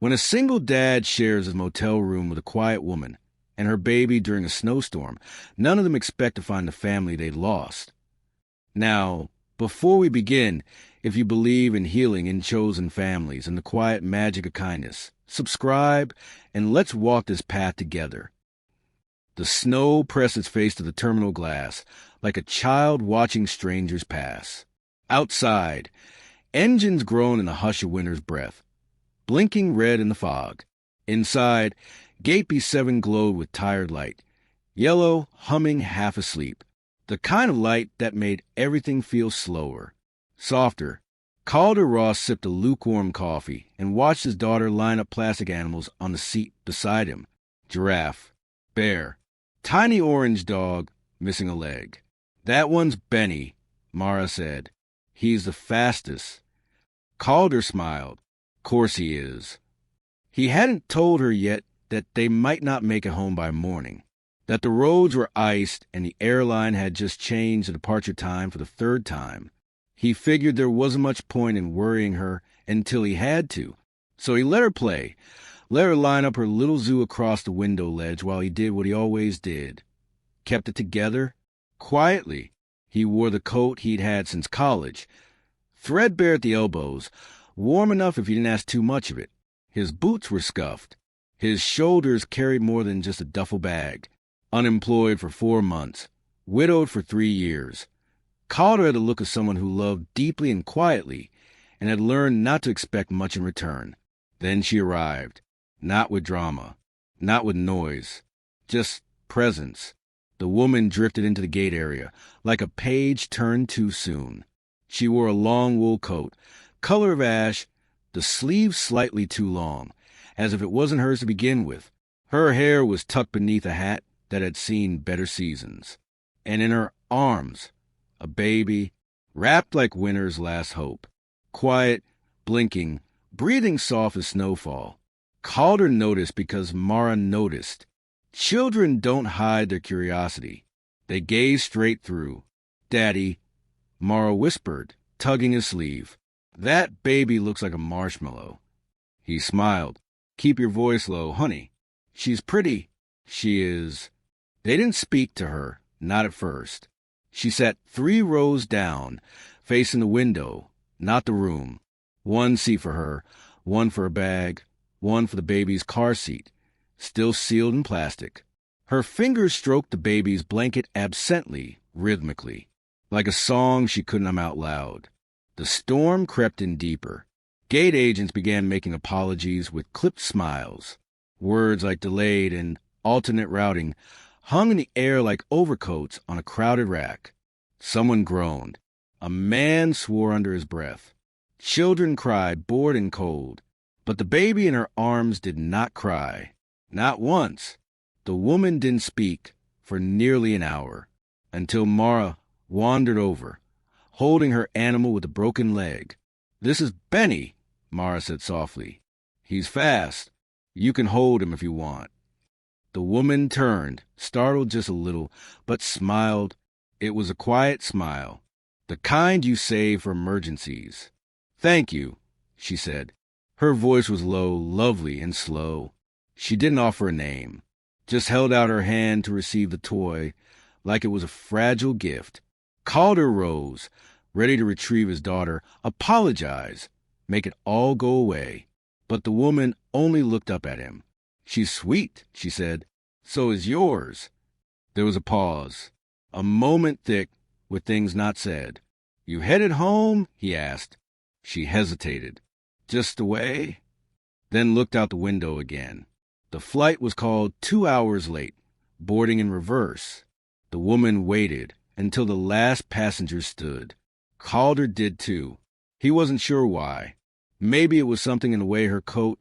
When a single dad shares his motel room with a quiet woman and her baby during a snowstorm, none of them expect to find the family they lost. Now, before we begin, if you believe in healing in chosen families and the quiet magic of kindness, subscribe and let's walk this path together. The snow pressed its face to the terminal glass like a child watching strangers pass. Outside, engines groan in the hush of winter's breath, blinking red in the fog. Inside, Gate B7 glowed with tired light, yellow, humming, half asleep. The kind of light that made everything feel slower, softer. Calder Ross sipped a lukewarm coffee and watched his daughter line up plastic animals on the seat beside him. Giraffe, bear, tiny orange dog, missing a leg. That one's Benny, Mara said. He's the fastest. Calder smiled. Course he is. He hadn't told her yet that they might not make it home by morning, that the roads were iced and the airline had just changed the departure time for the third time. He figured there wasn't much point in worrying her until he had to, so he let her play, let her line up her little zoo across the window ledge while he did what he always did. Kept it together, quietly. He wore the coat he'd had since college, threadbare at the elbows, warm enough if you didn't ask too much of it. His boots were scuffed. His shoulders carried more than just a duffel bag. Unemployed for 4 months. Widowed for 3 years. Calder had the look of someone who loved deeply and quietly and had learned not to expect much in return. Then she arrived. Not with drama. Not with noise. Just presence. The woman drifted into the gate area, like a page turned too soon. She wore a long wool coat, color of ash, the sleeves slightly too long, as if it wasn't hers to begin with. Her hair was tucked beneath a hat that had seen better seasons. And in her arms, a baby, wrapped like winter's last hope. Quiet, blinking, breathing soft as snowfall. Calder noticed because Mara noticed. Children don't hide their curiosity. They gaze straight through. Daddy, Mara whispered, tugging his sleeve. That baby looks like a marshmallow. He smiled. Keep your voice low, honey. She's pretty. She is. They didn't speak to her, not at first. She sat 3 rows down, facing the window, not the room. 1 seat for her, 1 for a bag, 1 for the baby's car seat, still sealed in plastic. Her fingers stroked the baby's blanket absently, rhythmically, like a song she couldn't hum out loud. The storm crept in deeper. Gate agents began making apologies with clipped smiles. Words like delayed and alternate routing hung in the air like overcoats on a crowded rack. Someone groaned. A man swore under his breath. Children cried, bored and cold. But the baby in her arms did not cry. Not once. The woman didn't speak for nearly an hour, until Mara wandered over, holding her animal with a broken leg. This is Benny, Mara said softly. He's fast. You can hold him if you want. The woman turned, startled just a little, but smiled. It was a quiet smile, the kind you save for emergencies. Thank you, she said. Her voice was low, lovely, and slow. She didn't offer a name, just held out her hand to receive the toy like it was a fragile gift. Calder rose, ready to retrieve his daughter, apologize, make it all go away. But the woman only looked up at him. She's sweet, she said. So is yours. There was a pause, a moment thick with things not said. You headed home? He asked. She hesitated. Just away? Then looked out the window again. The flight was called 2 hours late, boarding in reverse. The woman waited until the last passenger stood. Calder did too. He wasn't sure why. Maybe it was something in the way her coat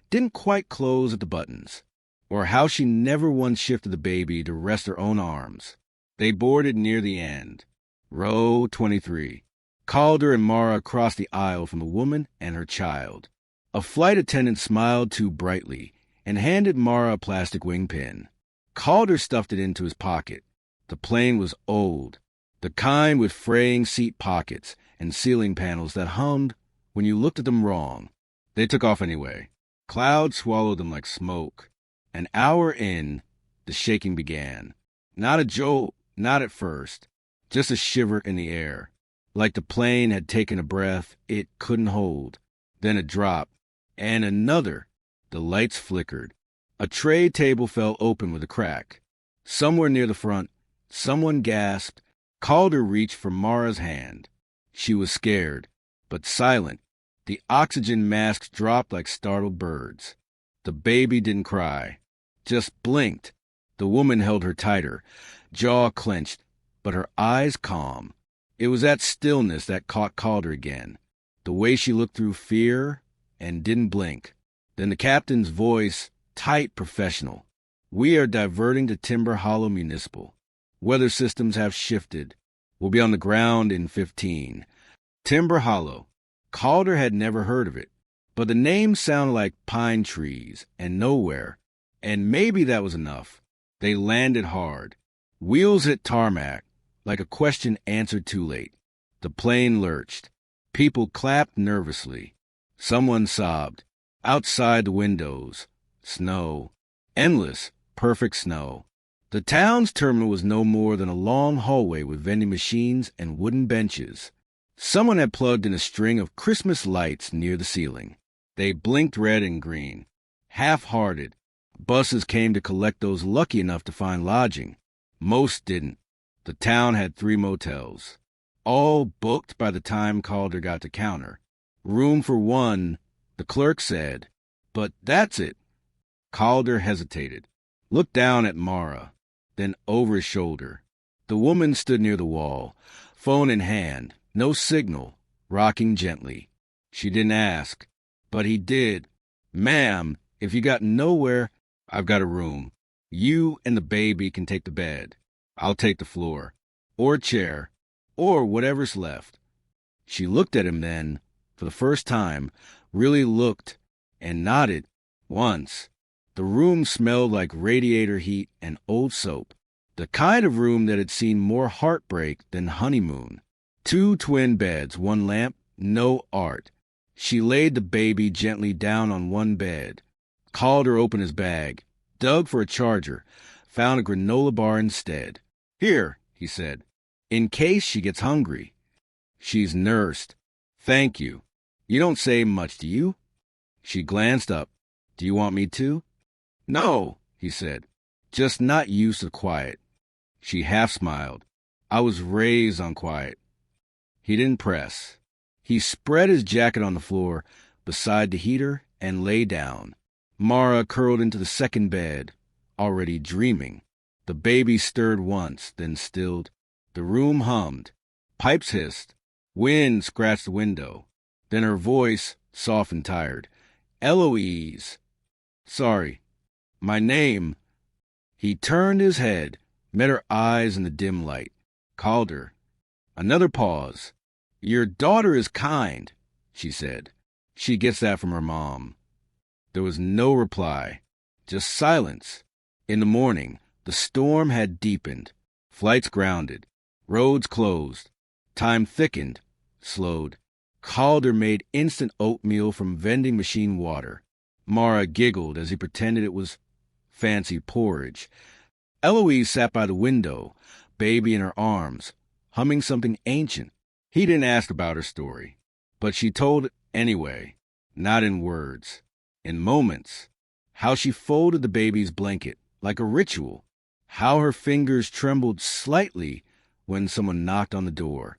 didn't quite close at the buttons, or how she never once shifted the baby to rest her own arms. They boarded near the end. Row 23. Calder and Mara crossed the aisle from the woman and her child. A flight attendant smiled too brightly and handed Mara a plastic wing pin. Calder stuffed it into his pocket. The plane was old, the kind with fraying seat pockets and ceiling panels that hummed when you looked at them wrong. They took off anyway. Clouds swallowed them like smoke. An hour in, the shaking began. Not a jolt, not at first, just a shiver in the air, like the plane had taken a breath it couldn't hold. Then a drop, and another. The lights flickered. A tray table fell open with a crack. Somewhere near the front, someone gasped. Calder reached for Mara's hand. She was scared, but silent. The oxygen masks dropped like startled birds. The baby didn't cry, just blinked. The woman held her tighter, jaw clenched, but her eyes calm. It was that stillness that caught Calder again, the way she looked through fear and didn't blink. Then the captain's voice, tight, professional. "We are diverting to Timber Hollow Municipal. Weather systems have shifted. We'll be on the ground in 15. Timber Hollow." Calder had never heard of it, but the name sounded like pine trees and nowhere, and maybe that was enough. They landed hard. Wheels hit tarmac, like a question answered too late. The plane lurched. People clapped nervously. Someone sobbed. Outside the windows, snow. Endless, perfect snow. The town's terminal was no more than a long hallway with vending machines and wooden benches. Someone had plugged in a string of Christmas lights near the ceiling. They blinked red and green. Half-hearted, buses came to collect those lucky enough to find lodging. Most didn't. The town had 3 motels, all booked by the time Calder got to counter. Room for 1, the clerk said. But that's it. Calder hesitated, looked down at Mara, then over his shoulder. The woman stood near the wall, phone in hand, no signal, rocking gently. She didn't ask, but he did. "Ma'am, if you got nowhere, I've got a room. You and the baby can take the bed. I'll take the floor, or a chair, or whatever's left." She looked at him then, for the first time, really looked, and nodded, once. The room smelled like radiator heat and old soap, the kind of room that had seen more heartbreak than honeymoon. 2 twin beds, 1 lamp, no art. She laid the baby gently down on one bed. Calder opened his bag, dug for a charger, found a granola bar instead. "Here," he said, "in case she gets hungry." "She's nursed. Thank you. You don't say much, do you?" She glanced up. "Do you want me to?" "No," he said, "just not used to quiet." She half smiled. "I was raised on quiet." He didn't press. He spread his jacket on the floor beside the heater and lay down. Mara curled into the second bed, already dreaming. The baby stirred once, then stilled. The room hummed. Pipes hissed. Wind scratched the window. Then her voice, soft and tired. "Eloise." "Sorry. My name." He turned his head, met her eyes in the dim light. Calder. Another pause. "Your daughter is kind," she said. "She gets that from her mom." There was no reply, just silence. In the morning, the storm had deepened. Flights grounded. Roads closed. Time thickened, slowed. Calder made instant oatmeal from vending machine water. Mara giggled as he pretended it was fancy porridge. Eloise sat by the window, baby in her arms, humming something ancient. He didn't ask about her story, but she told it anyway, not in words, in moments. How she folded the baby's blanket like a ritual. How her fingers trembled slightly when someone knocked on the door.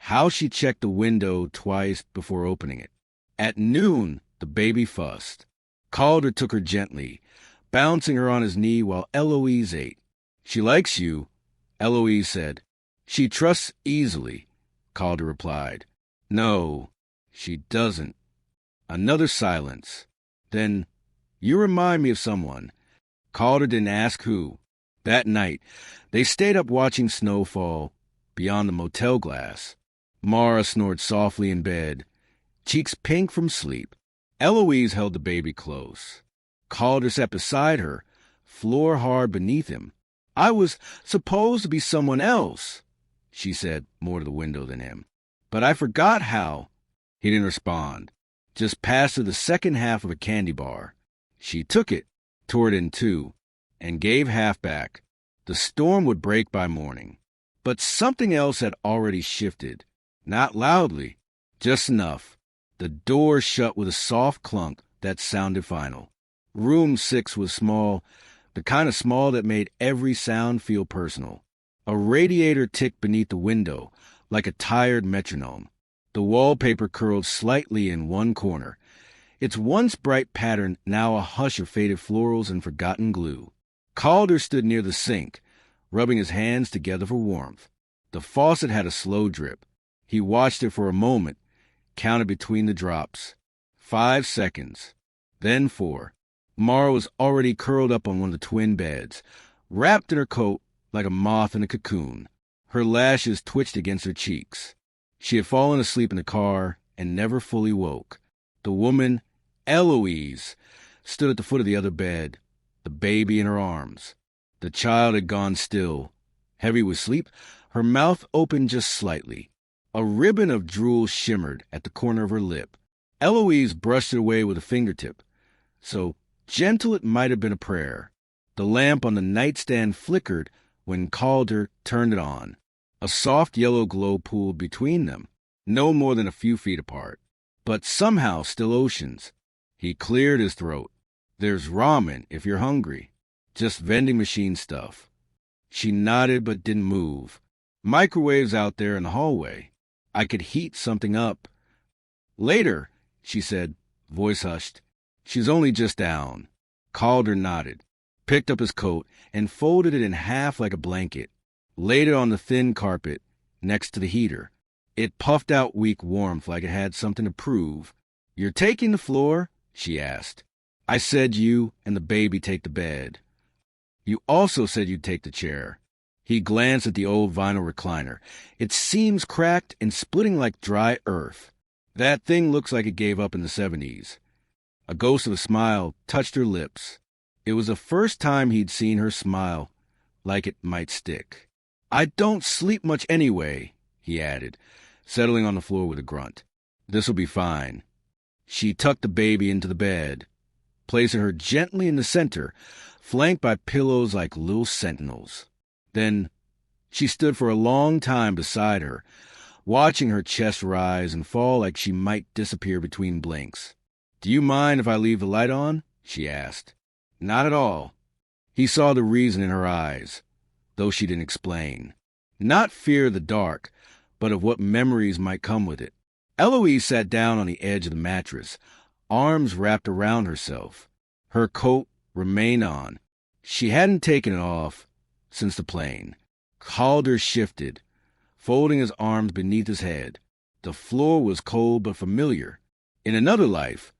How she checked the window twice before opening it. At noon, the baby fussed. Calder took her gently, bouncing her on his knee while Eloise ate. "She likes you," Eloise said. "She trusts easily," Calder replied. "No, she doesn't." Another silence. Then, "You remind me of someone." Calder didn't ask who. That night, they stayed up watching snowfall beyond the motel glass. Mara snored softly in bed, cheeks pink from sleep. Eloise held the baby close. Calder sat beside her, floor hard beneath him. "I was supposed to be someone else," she said, more to the window than him. "But I forgot how." He didn't respond, just passed her the second half of a candy bar. She took it, tore it in two, and gave half back. The storm would break by morning. But something else had already shifted. Not loudly, just enough. The door shut with a soft clunk that sounded final. Room 6 was small, the kind of small that made every sound feel personal. A radiator ticked beneath the window, like a tired metronome. The wallpaper curled slightly in one corner, its once bright pattern now a hush of faded florals and forgotten glue. Calder stood near the sink, rubbing his hands together for warmth. The faucet had a slow drip. He watched it for a moment, counted between the drops. 5 seconds. Then 4. Mara was already curled up on one of the twin beds, wrapped in her coat like a moth in a cocoon. Her lashes twitched against her cheeks. She had fallen asleep in the car and never fully woke. The woman, Eloise, stood at the foot of the other bed, the baby in her arms. The child had gone still. Heavy with sleep, her mouth opened just slightly. A ribbon of drool shimmered at the corner of her lip. Eloise brushed it away with a fingertip, so gentle it might have been a prayer. The lamp on the nightstand flickered when Calder turned it on. A soft yellow glow pooled between them, no more than a few feet apart, but somehow still oceans. He cleared his throat. There's ramen if you're hungry. Just vending machine stuff. She nodded but didn't move. Microwaves out there in the hallway. I could heat something up. Later, she said, voice hushed. She's only just down. Calder nodded, picked up his coat, and folded it in half like a blanket. Laid it on the thin carpet next to the heater. It puffed out weak warmth like it had something to prove. You're taking the floor? She asked. I said you and the baby take the bed. You also said you'd take the chair. He glanced at the old vinyl recliner. Its seams cracked and splitting like dry earth. That thing looks like it gave up in the 70s. A ghost of a smile touched her lips. It was the first time he'd seen her smile like it might stick. I don't sleep much anyway, he added, settling on the floor with a grunt. This'll be fine. She tucked the baby into the bed, placing her gently in the center, flanked by pillows like little sentinels. Then she stood for a long time beside her, watching her chest rise and fall like she might disappear between blinks. Do you mind if I leave the light on? She asked. Not at all. He saw the reason in her eyes, though she didn't explain. Not fear of the dark, but of what memories might come with it. Eloise sat down on the edge of the mattress, arms wrapped around herself. Her coat remained on. She hadn't taken it off since the plane. Calder shifted, folding his arms beneath his head. The floor was cold but familiar. In another life,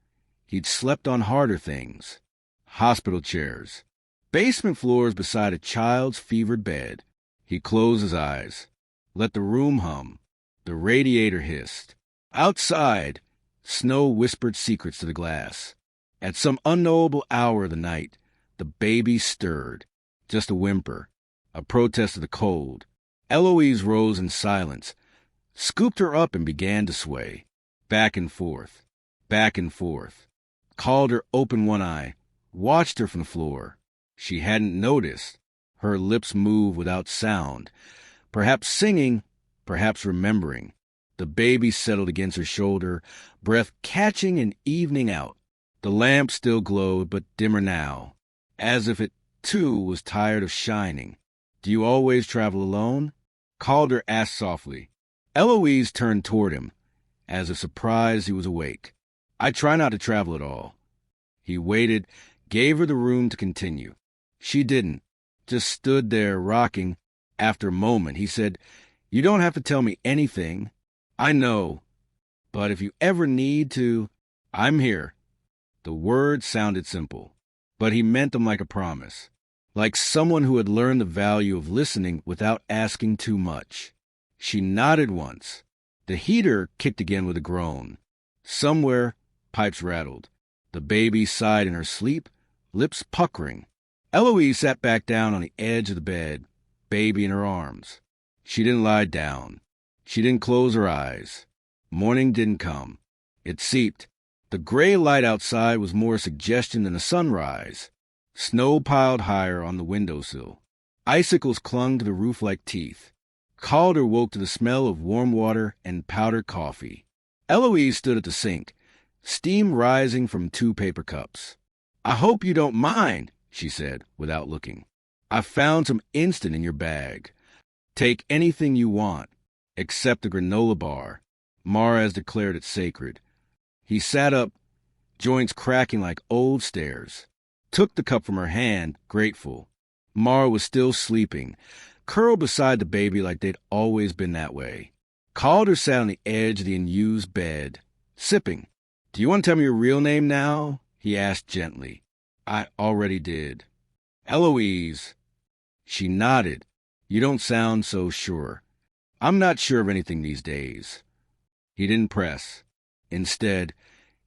he'd slept on harder things. Hospital chairs. Basement floors beside a child's fevered bed. He closed his eyes, let the room hum. The radiator hissed. Outside, snow whispered secrets to the glass. At some unknowable hour of the night, the baby stirred. Just a whimper, a protest of the cold. Eloise rose in silence, scooped her up and began to sway. Back and forth, back and forth. Calder opened one eye, watched her from the floor. She hadn't noticed. Her lips moved without sound, perhaps singing, perhaps remembering. The baby settled against her shoulder, breath catching and evening out. The lamp still glowed, but dimmer now, as if it, too, was tired of shining. Do you always travel alone? Calder asked softly. Eloise turned toward him, as if surprised he was awake. I try not to travel at all. He waited, gave her the room to continue. She didn't, just stood there rocking. After a moment, he said, You don't have to tell me anything. I know. But if you ever need to, I'm here. The words sounded simple, but he meant them like a promise, like someone who had learned the value of listening without asking too much. She nodded once. The heater kicked again with a groan. Somewhere, pipes rattled. The baby sighed in her sleep, lips puckering. Eloise sat back down on the edge of the bed, baby in her arms. She didn't lie down. She didn't close her eyes. Morning didn't come. It seeped, The gray light outside was more a suggestion than a sunrise. Snow piled higher on the windowsill. Icicles clung to the roof like teeth. Calder woke to the smell of warm water and powdered coffee. Eloise stood at the sink, steam rising from 2 paper cups. "I hope you don't mind," she said, without looking. "I found some instant in your bag. Take anything you want, except the granola bar. Mara has declared it sacred." He sat up, joints cracking like old stairs. Took the cup from her hand, grateful. Mara was still sleeping, curled beside the baby like they'd always been that way. Calder sat on the edge of the unused bed, sipping. "Do you want to tell me your real name now?" he asked gently. "I already did." "Eloise." She nodded. "You don't sound so sure." "I'm not sure of anything these days." He didn't press. Instead,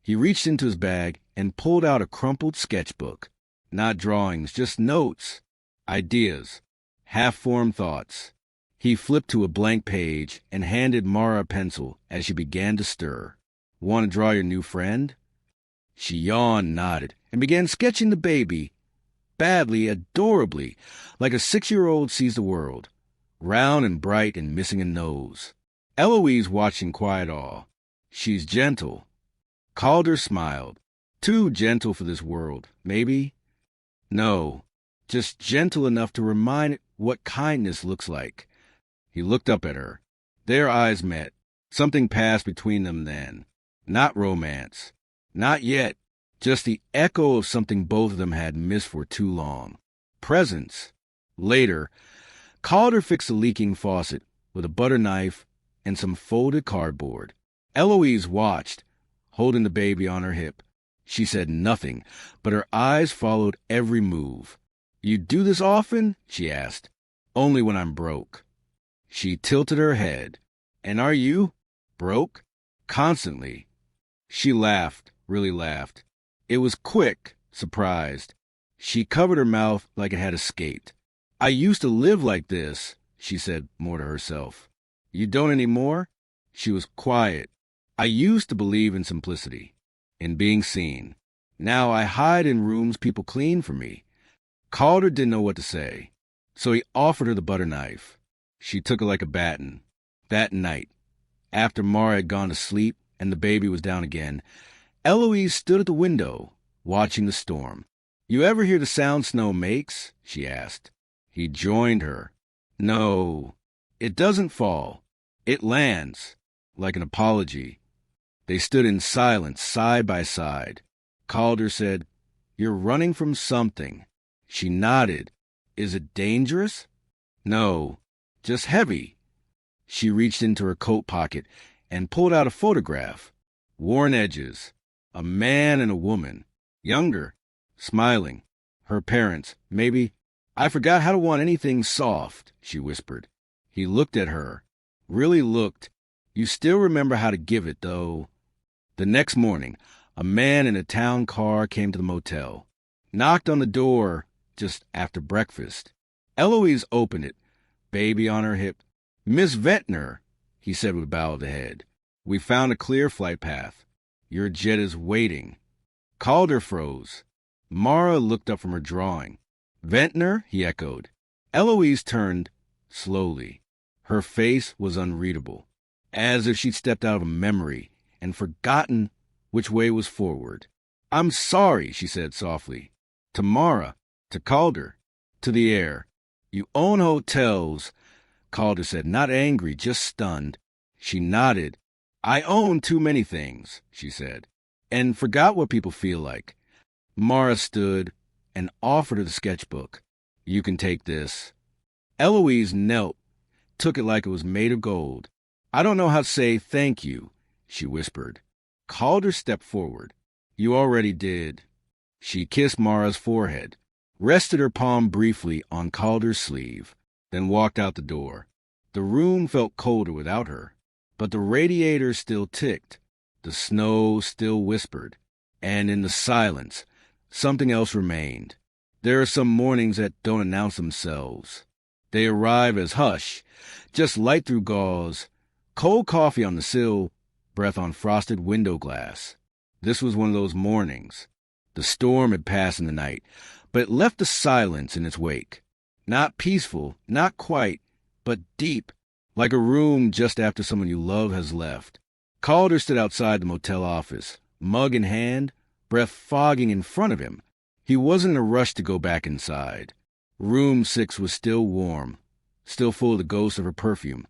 he reached into his bag and pulled out a crumpled sketchbook. Not drawings, just notes. Ideas. Half-formed thoughts. He flipped to a blank page and handed Mara a pencil as she began to stir. "Want to draw your new friend?" She yawned, nodded, and began sketching the baby. Badly, adorably, like a 6-year-old sees the world. Round and bright and missing a nose. Eloise watched in quiet awe. "She's gentle." Calder smiled. "Too gentle for this world, maybe?" "No, just gentle enough to remind it what kindness looks like." He looked up at her. Their eyes met. Something passed between them then. Not romance. Not yet. Just the echo of something both of them had missed for too long. Presence. Later, Calder fixed a leaking faucet with a butter knife and some folded cardboard. Eloise watched, holding the baby on her hip. She said nothing, but her eyes followed every move. "You do this often?" she asked. "Only when I'm broke." She tilted her head. "And are you? Broke?" "Constantly." She laughed, really laughed. It was quick, surprised. She covered her mouth like it had escaped. "I used to live like this," she said more to herself. "You don't anymore?" She was quiet. "I used to believe in simplicity, in being seen. Now I hide in rooms people clean for me." Calder didn't know what to say, so he offered her the butter knife. She took it like a baton. That night, after Mara had gone to sleep and the baby was down again, Eloise stood at the window, watching the storm. "You ever hear the sound snow makes?" she asked. He joined her. "No, it doesn't fall. It lands, like an apology." They stood in silence, side by side. Calder said, "You're running from something." She nodded. "Is it dangerous?" "No, just heavy." She reached into her coat pocket and pulled out a photograph. Worn edges. A man and a woman. Younger. Smiling. Her parents, maybe. "I forgot how to want anything soft," she whispered. He looked at her. Really looked. "You still remember how to give it, though." The next morning, a man in a town car came to the motel. Knocked on the door just after breakfast. Eloise opened it, baby on her hip. "Miss Ventnor," he said with a bow of the head. "We found a clear flight path. Your jet is waiting." Calder froze. Mara looked up from her drawing. "Ventnor?" he echoed. Eloise turned slowly. Her face was unreadable, as if she'd stepped out of a memory and forgotten which way was forward. "I'm sorry," she said softly. "To Mara, to Calder, to the air. You own hotels," Calder said, not angry, just stunned. She nodded. "I own too many things," she said, "and forgot what people feel like." Mara stood and offered her the sketchbook. "You can take this." Eloise knelt, took it like it was made of gold. "I don't know how to say thank you," she whispered. Calder stepped forward. "You already did." She kissed Mara's forehead, rested her palm briefly on Calder's sleeve, then walked out the door. The room felt colder without her, but the radiator still ticked, the snow still whispered, and in the silence, something else remained. There are some mornings that don't announce themselves. They arrive as hush, just light through gauze, cold coffee on the sill, breath on frosted window glass. This was one of those mornings. The storm had passed in the night, but it left a silence in its wake. Not peaceful, not quite, but deep, like a room just after someone you love has left. Calder stood outside the motel office, mug in hand, breath fogging in front of him. He wasn't in a rush to go back inside. Room 6 was still warm, still full of the ghost of her perfume.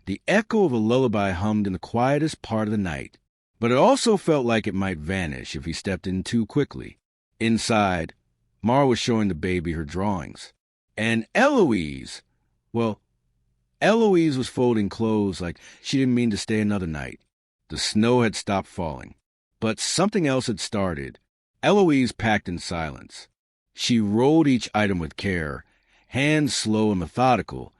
The echo of a lullaby hummed in the quietest part of the night, but it also felt like it might vanish if he stepped in too quickly. Inside, Mara was showing the baby her drawings. And Eloise was folding clothes like she didn't mean to stay another night. The snow had stopped falling, but something else had started. Eloise packed in silence. She rolled each item with care, hands slow and methodical,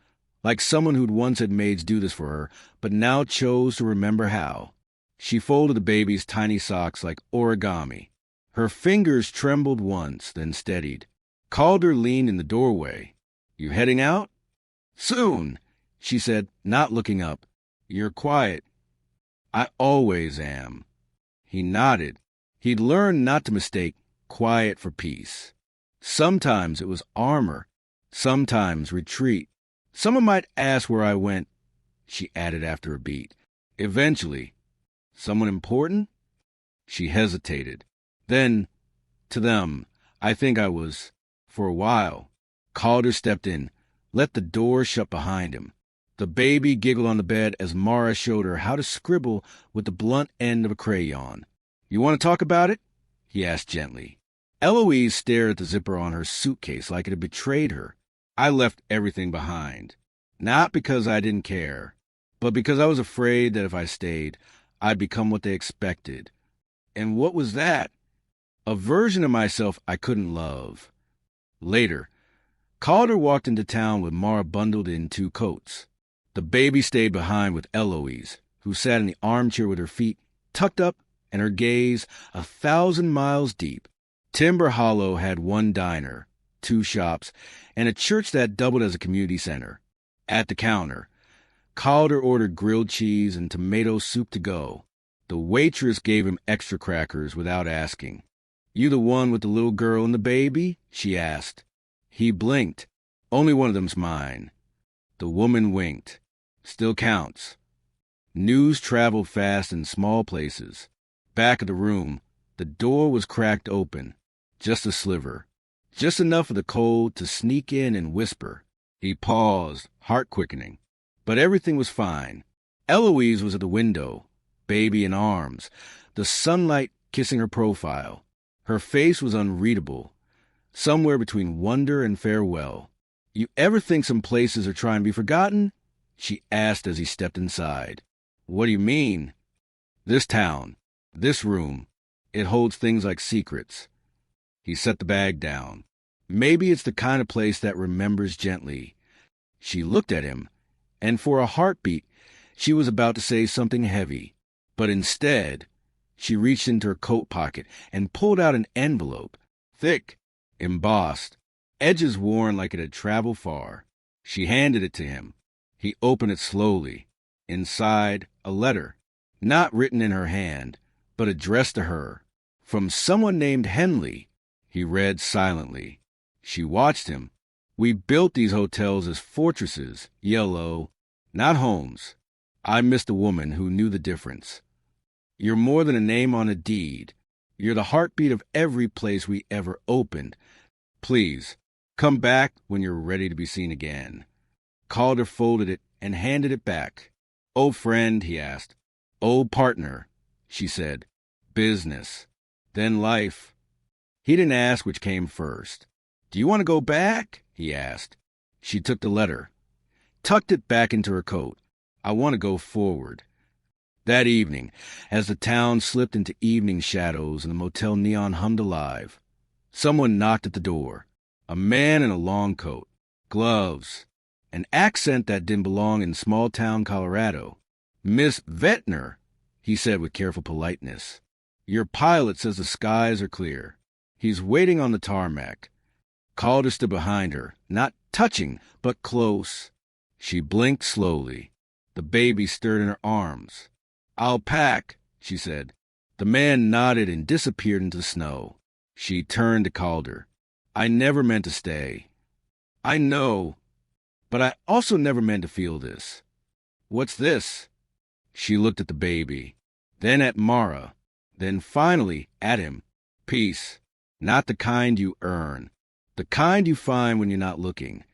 like someone who'd once had maids do this for her, but now chose to remember how. She folded the baby's tiny socks like origami. Her fingers trembled once, then steadied. Calder leaned in the doorway. "You heading out?" "Soon," she said, not looking up. "You're quiet." "I always am." He nodded. He'd learned not to mistake quiet for peace. Sometimes it was armor, sometimes retreat. "Someone might ask where I went," she added after a beat. Eventually, "Someone important?" She hesitated. Then, "To them, I think I was, for a while." Calder stepped in, let the door shut behind him. The baby giggled on the bed as Mara showed her how to scribble with the blunt end of a crayon. "You want to talk about it?" he asked gently. Eloise stared at the zipper on her suitcase like it had betrayed her. "I left everything behind. Not because I didn't care, but because I was afraid that if I stayed, I'd become what they expected." "And what was that?" "A version of myself I couldn't love." Later, Calder walked into town with Mara bundled in 2 coats. The baby stayed behind with Eloise, who sat in the armchair with her feet tucked up and her gaze 1,000 miles deep. Timber Hollow had 1 diner, 2 shops, and a church that doubled as a community center. At the counter, Calder ordered grilled cheese and tomato soup to go. The waitress gave him extra crackers without asking. "You the one with the little girl and the baby?" she asked. He blinked. "Only one of them's mine." The woman winked. "Still counts." News traveled fast in small places. Back of the room, the door was cracked open. Just a sliver. Just enough of the cold to sneak in and whisper. He paused, heart quickening. But everything was fine. Eloise was at the window, baby in arms, the sunlight kissing her profile. Her face was unreadable, somewhere between wonder and farewell. "You ever think some places are trying to be forgotten?" she asked as he stepped inside. "What do you mean?" "This town, this room, it holds things like secrets." He set the bag down. "Maybe it's the kind of place that remembers gently." She looked at him, and for a heartbeat, she was about to say something heavy. But instead, she reached into her coat pocket and pulled out an envelope, thick, embossed, edges worn like it had traveled far. She handed it to him. He opened it slowly. Inside, a letter, not written in her hand, but addressed to her. "From someone named Henley," he read silently. She watched him. "We built these hotels as fortresses, yellow, not homes. I missed a woman who knew the difference. You're more than a name on a deed. You're the heartbeat of every place we ever opened. Please, come back when you're ready to be seen again." Calder folded it and handed it back. "Old friend," he asked. "Old partner," she said. "Business. Then life." He didn't ask which came first. "Do you want to go back?" he asked. She took the letter, tucked it back into her coat. "I want to go forward." That evening, as the town slipped into evening shadows and the motel neon hummed alive, someone knocked at the door. A man in a long coat, gloves, an accent that didn't belong in small-town Colorado. "Miss Ventnor," he said with careful politeness. "Your pilot says the skies are clear. He's waiting on the tarmac." Calder stood behind her, not touching, but close. She blinked slowly. The baby stirred in her arms. "I'll pack," she said. The man nodded and disappeared into the snow. She turned to Calder. I never meant to stay. I know, but I also never meant to feel this. What's this? She looked at the baby, then at Mara, then finally at him. Peace. Not the kind you earn. The kind you find when you're not looking.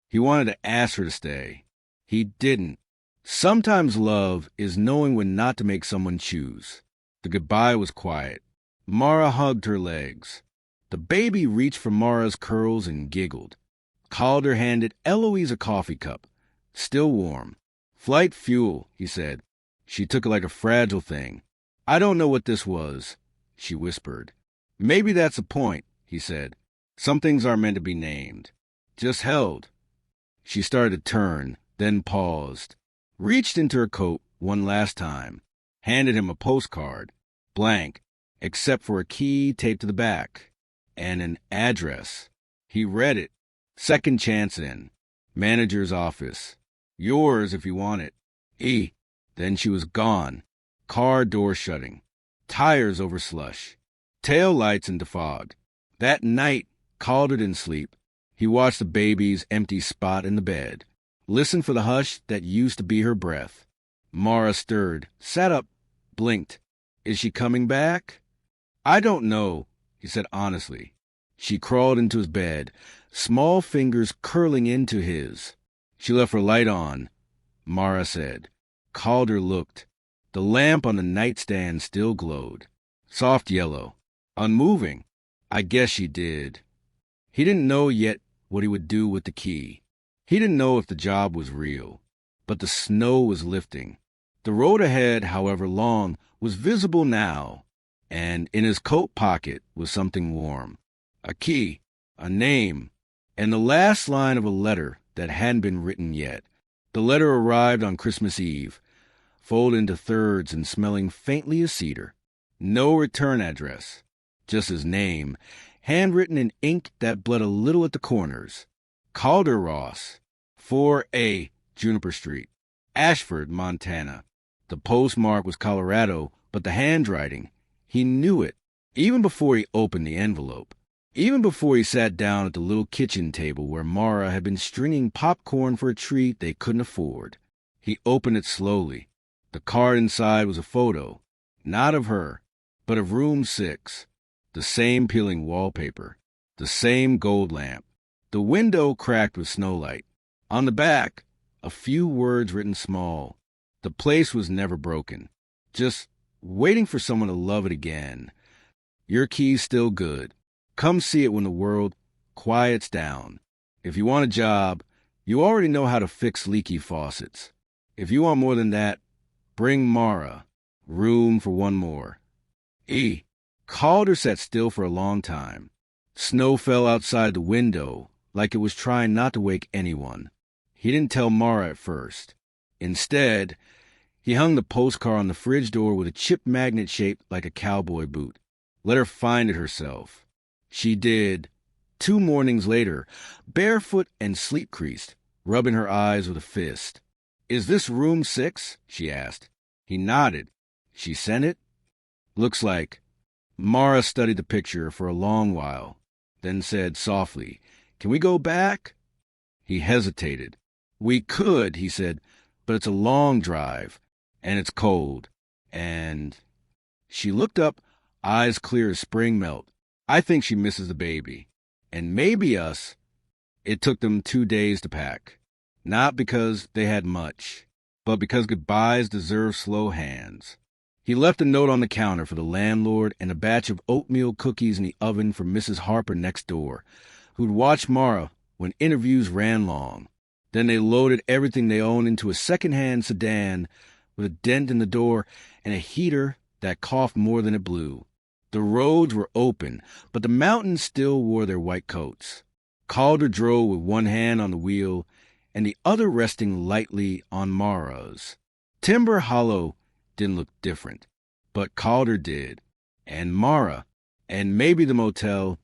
He wanted to ask her to stay. He didn't. Sometimes love is knowing when not to make someone choose. The goodbye was quiet. Mara hugged her legs. The baby reached for Mara's curls and giggled. Calder handed Eloise a coffee cup, still warm. Flight fuel, he said. She took it like a fragile thing. I don't know what this was, she whispered. Maybe that's the point, he said. Some things aren't meant to be named. Just held. She started to turn, then paused. Reached into her coat one last time. Handed him a postcard. Blank, except for a key taped to the back. And an address. He read it. Second chance in. Manager's office. Yours if you want it. E. Then she was gone. Car door shutting. Tires over slush. Tail lights into fog. That night, Calder didn't sleep. He watched the baby's empty spot in the bed. Listened for the hush that used to be her breath. Mara stirred, sat up, blinked. Is she coming back? I don't know, he said honestly. She crawled into his bed, small fingers curling into his. She left her light on, Mara said. Calder looked. The lamp on the nightstand still glowed. Soft yellow. Unmoving. I guess she did. He didn't know yet what he would do with the key. He didn't know if the job was real. But the snow was lifting. The road ahead, however long, was visible now. And in his coat pocket was something warm. A key, a name, and the last line of a letter that hadn't been written yet. The letter arrived on Christmas Eve, folded into thirds and smelling faintly of cedar. No return address, just his name, handwritten in ink that bled a little at the corners. Calder Ross, 4A, Juniper Street, Ashford, Montana. The postmark was Colorado, but the handwriting, he knew it, even before he opened the envelope. Even before he sat down at the little kitchen table where Mara had been stringing popcorn for a treat they couldn't afford. He opened it slowly. The card inside was a photo, not of her, but of room 6. The same peeling wallpaper, the same gold lamp, the window cracked with snowlight. On the back, a few words written small. The place was never broken, just waiting for someone to love it again. Your key's still good. Come see it when the world quiets down. If you want a job, you already know how to fix leaky faucets. If you want more than that, bring Mara. Room for one more. E. Calder sat still for a long time. Snow fell outside the window, like it was trying not to wake anyone. He didn't tell Mara at first. Instead, he hung the postcard on the fridge door with a chip magnet shaped like a cowboy boot. Let her find it herself. She did. 2 mornings later, barefoot and sleep-creased, rubbing her eyes with a fist. Is this room 6? She asked. He nodded. She sent it? Looks like. Mara studied the picture for a long while, then said softly, Can we go back? He hesitated. We could, he said, but it's a long drive, and it's cold, and... She looked up, eyes clear as spring melt. I think she misses the baby. And maybe us. It took them 2 days to pack. Not because they had much, but because goodbyes deserve slow hands. He left a note on the counter for the landlord and a batch of oatmeal cookies in the oven for Mrs. Harper next door, who'd watch Mara when interviews ran long. Then they loaded everything they owned into a second-hand sedan with a dent in the door and a heater that coughed more than it blew. The roads were open, but the mountains still wore their white coats. Calder drove with one hand on the wheel and the other resting lightly on Mara's. Timber Hollow didn't look different, but Calder did, and Mara, and maybe the motel,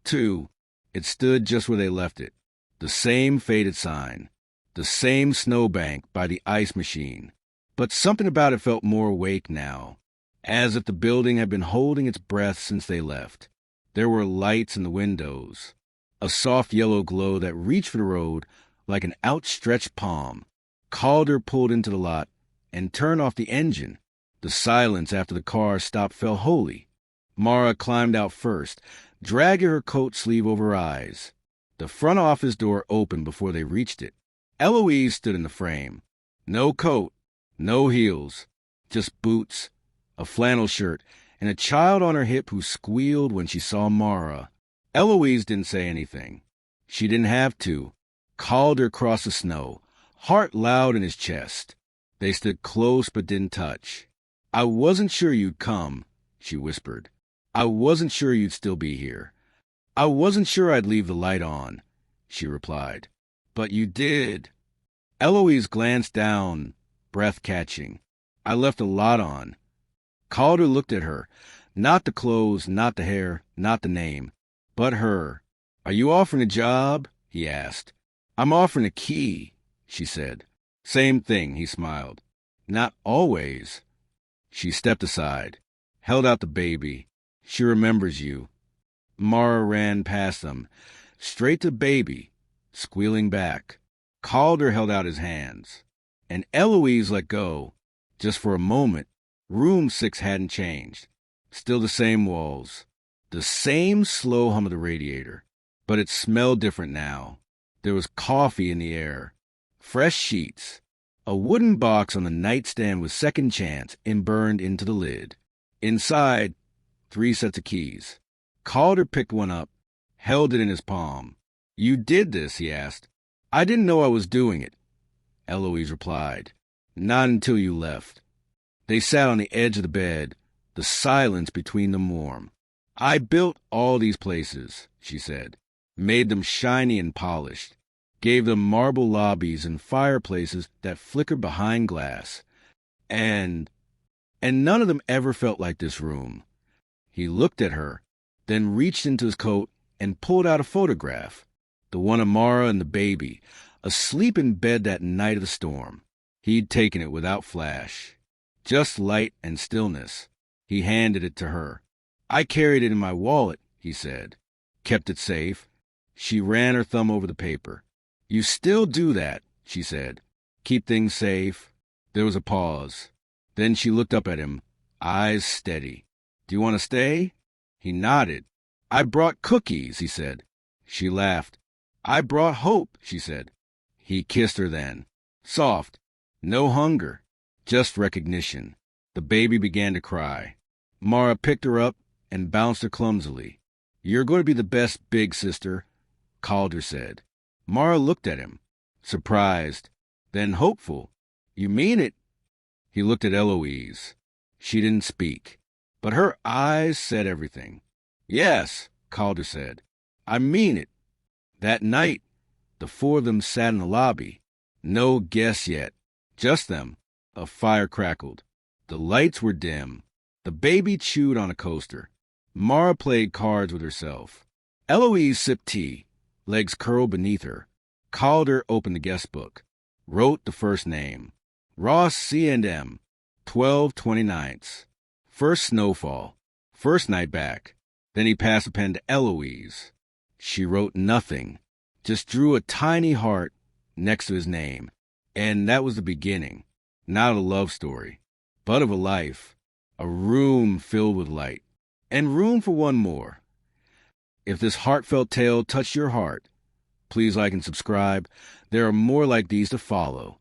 too. It stood just where they left it, the same faded sign, the same snowbank by the ice machine. But something about it felt more awake now. as if the building had been holding its breath since they left. There were lights in the windows, a soft yellow glow that reached for the road like an outstretched palm. Calder pulled into the lot and turned off the engine. The silence after the car stopped fell holy. Mara climbed out first, dragging her coat sleeve over her eyes. The front office door opened before they reached it. Eloise stood in the frame. No coat, no heels, just boots, a flannel shirt, and a child on her hip who squealed when she saw Mara. Eloise didn't say anything. She didn't have to. Calder crossed the snow, heart loud in his chest. They stood close but didn't touch. "I wasn't sure you'd come," she whispered. "I wasn't sure you'd still be here. I wasn't sure I'd leave the light on," she replied. "But you did." Eloise glanced down, breath catching. "I left a lot on." Calder looked at her. Not the clothes, not the hair, not the name, but her. "Are you offering a job?" he asked. "I'm offering a key," she said. "Same thing," he smiled. "Not always." She stepped aside, held out the baby. "She remembers you." Mara ran past them, straight to baby, squealing back. Calder held out his hands, and Eloise let go. Just for a moment, room 6 hadn't changed. Still the same walls, the same slow hum of the radiator, but it smelled different now. There was coffee in the air, fresh sheets, a wooden box on the nightstand with Second Chance burned into the lid. Inside, 3 sets of keys. Calder picked one up, held it in his palm. "You did this?" he asked. "I didn't know I was doing it," Eloise replied. "Not until you left." They sat on the edge of the bed, the silence between them warm. "I built all these places," she said, "made them shiny and polished, gave them marble lobbies and fireplaces that flickered behind glass. And none of them ever felt like this room." He looked at her, then reached into his coat and pulled out a photograph, the one of Mara and the baby, asleep in bed that night of the storm. He'd taken it without flash, just light and stillness. He handed it to her. "I carried it in my wallet," he said. "Kept it safe." She ran her thumb over the paper. "You still do that," she said. "Keep things safe." There was a pause. Then she looked up at him, eyes steady. "Do you want to stay?" He nodded. "I brought cookies," he said. She laughed. "I brought hope," she said. He kissed her then. Soft. No hunger. Just recognition. The baby began to cry. Mara picked her up and bounced her clumsily. "You're going to be the best big sister," Calder said. Mara looked at him, surprised, then hopeful. "You mean it?" He looked at Eloise. She didn't speak, but her eyes said everything. "Yes," Calder said. "I mean it." That night, the 4 of them sat in the lobby. No guests yet, just them. A fire crackled. The lights were dim. The baby chewed on a coaster. Mara played cards with herself. Eloise sipped tea, legs curled beneath her. Calder opened the guest book, wrote the first name. Ross C&M, 12/29. First snowfall, first night back. Then he passed the pen to Eloise. She wrote nothing, just drew a tiny heart next to his name. And that was the beginning, not of a love story, but of a life, a room filled with light, and room for one more. If this heartfelt tale touched your heart, please like and subscribe. There are more like these to follow.